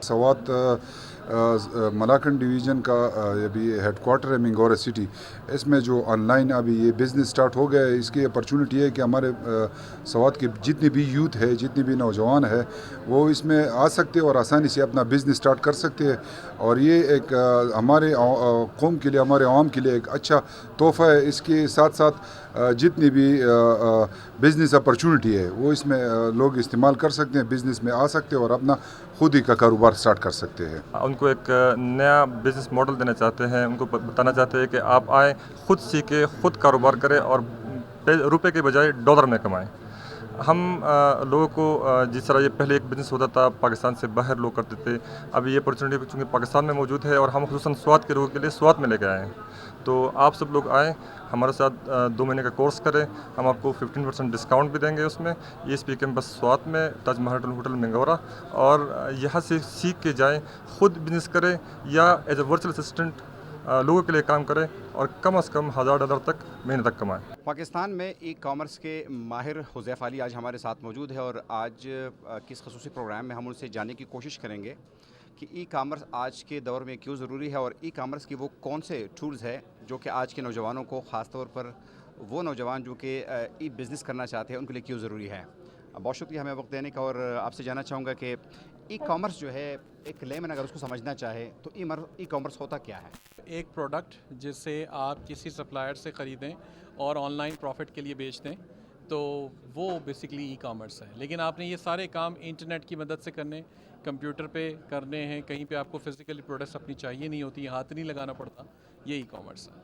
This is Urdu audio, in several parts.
سوات ملاکنڈ ڈویژن کا ابھی ہیڈ کوارٹر ہے منگورا سٹی. اس میں جو آن لائن ابھی یہ بزنس سٹارٹ ہو گیا ہے, اس کی اپرچونٹی ہے کہ ہمارے سوات کے جتنے بھی یوتھ ہے, جتنے بھی نوجوان ہے, وہ اس میں آ سکتے اور آسانی سے اپنا بزنس سٹارٹ کر سکتے ہیں. اور یہ ایک ہمارے قوم کے لیے, ہمارے عوام کے لیے ایک اچھا تحفہ ہے. اس کے ساتھ ساتھ جتنی بھی بزنس اپرچونٹی ہے وہ اس میں لوگ استعمال کر سکتے ہیں, بزنس میں آ سکتے ہیں اور اپنا خود ہی کا کاروبار سٹارٹ کر سکتے ہیں. ان کو ایک نیا بزنس ماڈل دینا چاہتے ہیں, ان کو بتانا چاہتے ہیں کہ آپ آئیں, خود سیکھیں, خود کاروبار کریں اور روپے کے بجائے ڈالر میں کمائیں. ہم لوگوں کو جس طرح یہ پہلے ایک بزنس ہوتا تھا پاکستان سے باہر لوگ کرتے تھے, اب یہ اپرچونیٹی چونکہ پاکستان میں موجود ہے اور ہم خصوصاً سوات کے لوگوں کے لیے سوات میں لے کے آئے ہیں. تو آپ سب لوگ آئیں, ہمارے ساتھ 2 مہینے کا کورس کریں, ہم آپ کو 15% ڈسکاؤنٹ بھی دیں گے. اس میں E S P campus Swat میں تاج محل ہوٹل منگورا, اور یہاں سے سیکھ کے جائیں, خود بزنس کریں یا ایز اے ورچوئل اسسٹنٹ لوگوں کے لیے کام کریں اور کم از کم $1000 تک مہینے تک کمائیں. پاکستان میں ای کامرس کے ماہر حذیفہ علی آج ہمارے ساتھ موجود ہے, اور آج کس خصوصی پروگرام میں ہم ان سے جاننے کی کوشش کریں گے کہ ای کامرس آج کے دور میں کیوں ضروری ہے, اور ای کامرس کی وہ کون سے ٹولز ہے جو کہ آج کے نوجوانوں کو, خاص طور پر وہ نوجوان جو کہ ای بزنس کرنا چاہتے ہیں, ان کے لیے کیوں ضروری ہے. بہت شکریہ ہمیں وقت دینے کا, اور آپ سے جاننا چاہوں گا کہ ای کامرس جو ہے ایک لیمن اگر اس کو سمجھنا چاہے تو ای کامرس ہوتا کیا ہے؟ ایک پروڈکٹ جس سے آپ کسی سپلائر سے خریدیں اور آن لائن پروفٹ کے لیے بیچ دیں, تو وہ بیسکلی ای کامرس ہے. لیکن آپ نے یہ سارے کام انٹرنیٹ کی مدد سے کرنے, کمپیوٹر پہ کرنے ہیں, کہیں پہ آپ کو فزیکلی پروڈکٹس اپنی چاہیے نہیں ہوتی, ہاتھ نہیں لگانا پڑتا, یہ ای کامرس ہے.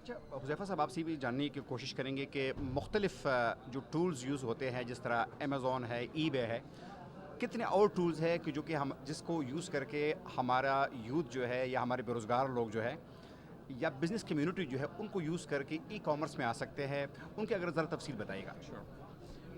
اچھا حذیفہ صاحب, آپ سے بھی جاننے کی کوشش کریں گے کہ مختلف جو ٹولز یوز ہوتے ہیں, جس طرح امیزون ہے, ای بے ہے, کتنے اور ٹولز ہے کہ جو کہ ہم جس کو یوز کر کے ہمارا یوتھ جو ہے یا ہمارے بے روزگار لوگ جو ہے یا بزنس کمیونٹی جو ہے ان کو یوز کر کے ای کامرس میں آ سکتے ہیں, ان کے اگر ذرا تفصیل بتائیے گا.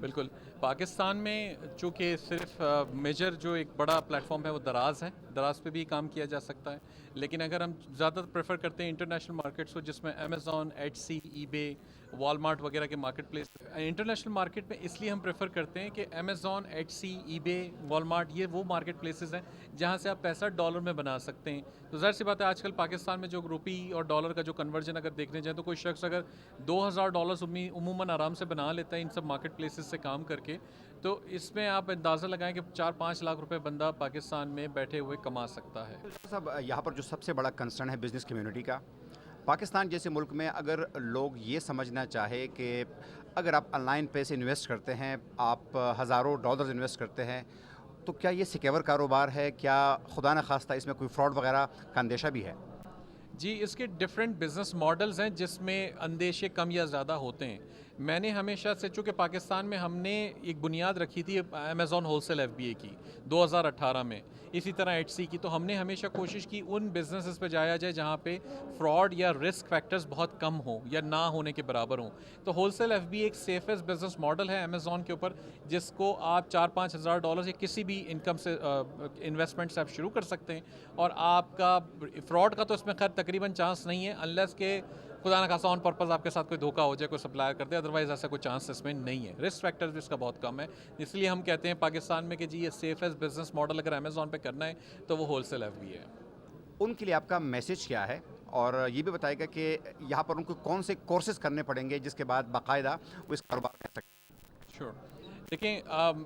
بالکل. پاکستان میں چونکہ صرف میجر جو ایک بڑا پلیٹ فارم ہے وہ دراز ہے, دراز پہ بھی کام کیا جا سکتا ہے. لیکن اگر ہم زیادہ پریفر کرتے ہیں انٹرنیشنل مارکیٹس کو, جس میں امیزون, ایٹسی, ای بے, والمارٹ وغیرہ کے مارکیٹ پلیس, انٹرنیشنل مارکیٹ میں اس لیے ہم پریفر کرتے ہیں کہ امیزون, ایٹسی, ای بے, والمارٹ یہ وہ مارکیٹ پلیسز ہیں جہاں سے آپ پیسہ ڈالر میں بنا سکتے ہیں. تو ظاہر سی بات ہے آج کل پاکستان میں جو روپی اور ڈالر کا جو کنورژن اگر دیکھنے جائیں تو کوئی شخص اگر $2000 عموماً آرام سے بنا لیتا ہے ان سب مارکیٹ پلیسز سے کام کر کے, تو اس میں آپ اندازہ لگائیں کہ 4-5 لاکھ روپے بندہ پاکستان میں بیٹھے ہوئے کما سکتا ہے. صاحب, یہاں پر جو سب سے بڑا کنسرن ہے بزنس کمیونٹی کا, پاکستان جیسے ملک میں اگر لوگ یہ سمجھنا چاہے کہ اگر آپ آن لائن پیسے انویسٹ کرتے ہیں, آپ ہزاروں ڈالرز انویسٹ کرتے ہیں, تو کیا یہ سیکیور کاروبار ہے؟ کیا خدا نخواستہ اس میں کوئی فراڈ وغیرہ کا اندیشہ بھی ہے؟ جی, اس کے ڈفرینٹ بزنس ماڈلز ہیں جس میں اندیشے کم یا زیادہ ہوتے ہیں. میں نے ہمیشہ سے, چونکہ پاکستان میں ہم نے ایک بنیاد رکھی تھی Amazon wholesale F B A کی 2018 میں, اسی طرح ایچ سی کی, تو ہم نے ہمیشہ کوشش کی ان بزنسز پہ جایا جائے جہاں پہ فراڈ یا رسک فیکٹرز بہت کم ہوں یا نہ ہونے کے برابر ہوں. تو ہول سیل ایف بی ایک سیفسٹ بزنس ماڈل ہے امیزون کے اوپر, جس کو آپ $4-5 ہزار یا کسی بھی انکم سے انویسٹمنٹ سے آپ شروع کر سکتے ہیں, اور آپ کا فراڈ کا تو اس میں خیر تقریباً چانس نہیں ہے, انلیس کہ خدا نخواستہ آن پرپز آپ کے ساتھ کوئی دھوکہ ہو جائے, کوئی سپلائر کر دے, ادروائز ایسا کوئی چانس اس میں نہیں ہے. رسک فیکٹر بھی اس کا بہت کم ہے, اس لیے ہم کہتے ہیں پاکستان میں کہ جی یہ سیفسٹ بزنس ماڈل اگر امیزون پہ کرنا ہے تو وہ ہول سیل ایف بی ہے. ان کے لیے آپ کا میسج کیا ہے, اور یہ بھی بتائے گا کہ یہاں پر ان کو کون سے کورسز کرنے پڑیں گے جس کے بعد باقاعدہ وہ اس کاروبار کر سکیں؟ شور. دیکھیں,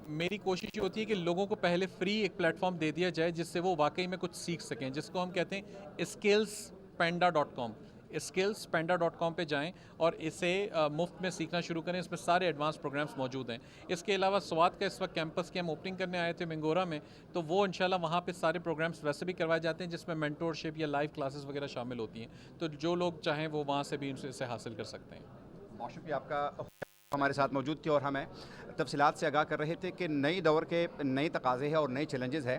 میری کوشش یہ ہوتی ہے کہ لوگوں کو پہلے فری ایک پلیٹ فارم دے دیا جائے جس سے وہ واقعی میں کچھ سیکھ سکیں, جس کو ہم کہتے ہیں skillspanda.com. skillspanda.com پہ جائیں اور اسے مفت میں سیکھنا شروع کریں. اس میں سارے ایڈوانس پروگرامز موجود ہیں. اس کے علاوہ سوات کا اس وقت کیمپس کی ہم اوپننگ کرنے آئے تھے منگورا میں, تو وہ انشاءاللہ وہاں پہ سارے پروگرامز ویسے بھی کروائے جاتے ہیں جس میں مینٹورشپ یا لائیو کلاسز وغیرہ شامل ہوتی ہیں, تو جو لوگ چاہیں وہ وہاں سے بھی اسے حاصل کر سکتے ہیں. بہت شکریہ آپ کا. ہمارے ساتھ موجود تھے اور ہمیں تفصیلات سے آگاہ کر رہے تھے کہ نئی دور کے نئے تقاضے ہیں اور نئے چیلنجز ہے.